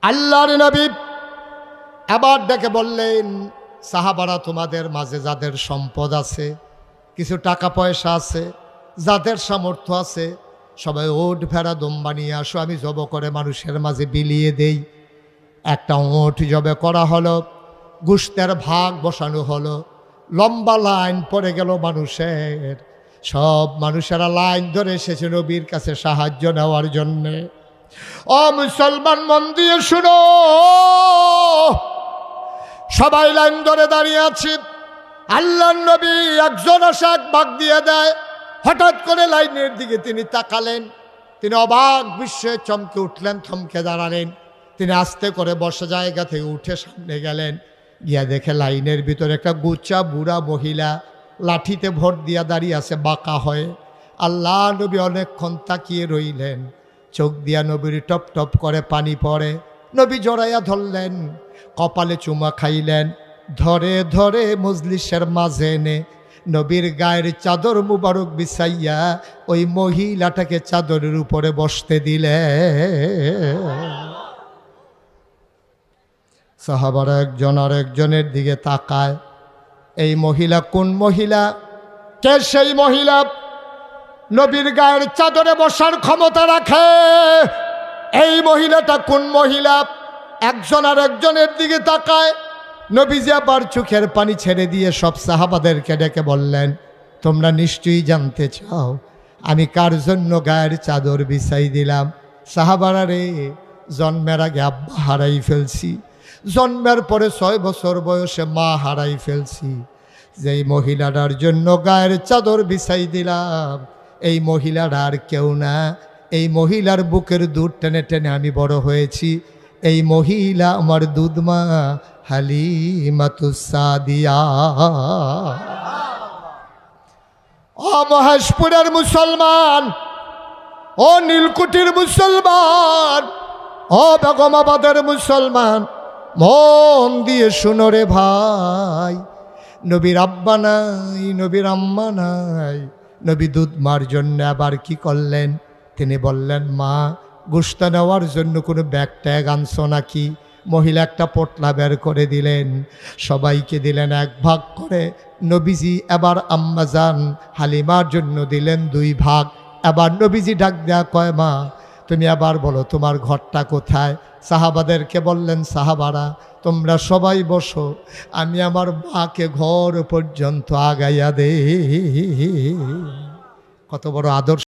আল্লাহর নবী আবার ডেকে বললেন, সাহাবারা, তোমাদের মাঝে যাদের সম্পদ আছে, কিছু টাকা পয়সা আছে, যাদের সামর্থ্য আছে, সবাই ওট ভেড়া দম্বা নিয়ে আসো, আমি জব করে মানুষের মাঝে বিলিয়ে দেই। একটা ওট জবে করা হলো, গোশতের ভাগ বসানো হলো, লম্বা লাইন পড়ে গেল মানুষের। সব মানুষেরা লাইন ধরে এসেছে নবীর কাছে সাহায্য নেওয়ার জন্যে। ও মুসলমান, মন দিয়ে শুনো, সবাই লাইন ধরে দাঁড়িয়ে আছে। আল্লাহর নবী একজন আসে, এক ভাগ দিয়ে দেয়। হঠাৎ করে লাইনের দিকে তিনি তাকালেন, তিনি অবাক বিস্ময়ে চমকে উঠলেন, থমকে দাঁড়ালেন। তিনি আস্তে করে বসা জায়গা থেকে উঠে সামনে গেলেন, গিয়া দেখে লাইনের ভিতরে একটা গুচ্চা বুড়া মহিলা লাঠিতে ভোট দিয়া দাঁড়িয়ে আছে বাঁকা হয়ে। আল্লাহ নবী অনেকক্ষণ তাকিয়ে রইলেন, চোখ দিয়া নবীর টপ টপ করে পানি পড়ে। নবী জড়াইয়া ধরলেন, কপালে চুমা খাইলেন, ধরে ধরে মজলিসের মাঝে এনে নবীর গায়ের চাদর মুবারক বিছাইয়া ওই মহিলাটাকে চাদরের উপরে বসতে দিলে। সাহাবারা একজন আর একজনের দিকে তাকায়, এই মহিলা কোন মহিলা? কে সেই মহিলা নবীর গায়ের চাদরে বসার ক্ষমতা রাখে? এই মহিলাটা কোন মহিলা? একজন আর একজনের দিকে তাকায়। নবীজি আবার চোখের পানি ছেড়ে দিয়ে সব সাহাবাদেরকে ডেকে বললেন, তোমরা নিশ্চয়ই জানতে চাও আমি কার জন্য গায়ের চাদর বিছাই দিলাম? সাহাবারা রে, জন্মের আগে আব্বা হারাই ফেলছি, জন্মের পরে 6 বছর বয়সে মা হারাই ফেলছি। যেই মহিলাটার জন্য গায়ের চাদর বিছাই দিলাম, এই মহিলাটা আর কেউ না, এই মহিলার বুকের দুধ টেনে টেনে আমি বড় হয়েছি। এই মহিলা আমার দুধমা হালিমাতুস সাদিয়া। ও মহেশপুরের মুসলমান, ও নীলকুঠির মুসলমান, ও বেগমাবাদের মুসলমান, মন দিয়ে শুনো রে ভাই, নবীর আব্বা নাই, নবীর আম্মা নাই, নবী দুধ মার জন্য আবার কি করলেন? তিনি বললেন, মা, গোশত নেওয়ার জন্য কোনো ব্যাগ ট্যাগ আনছো নাকি? মহিলা একটা পোটলা বের করে দিলেন, সবাইকে দিলেন 1 ভাগ করে। নবীজি এবার আম্মাজান হালিমার জন্য দিলেন 2 ভাগ। এবার নবীজি ডাক দেয়া কয়, মা, তুমি আবার বলো তোমার ঘরটা কোথায়? সাহাবাদেরকে বললেন, সাহাবারা, তোমরা সবাই বসো, আমি আমার মাকে ঘর পর্যন্ত আগাইয়া দে। কত বড় আদর্শ!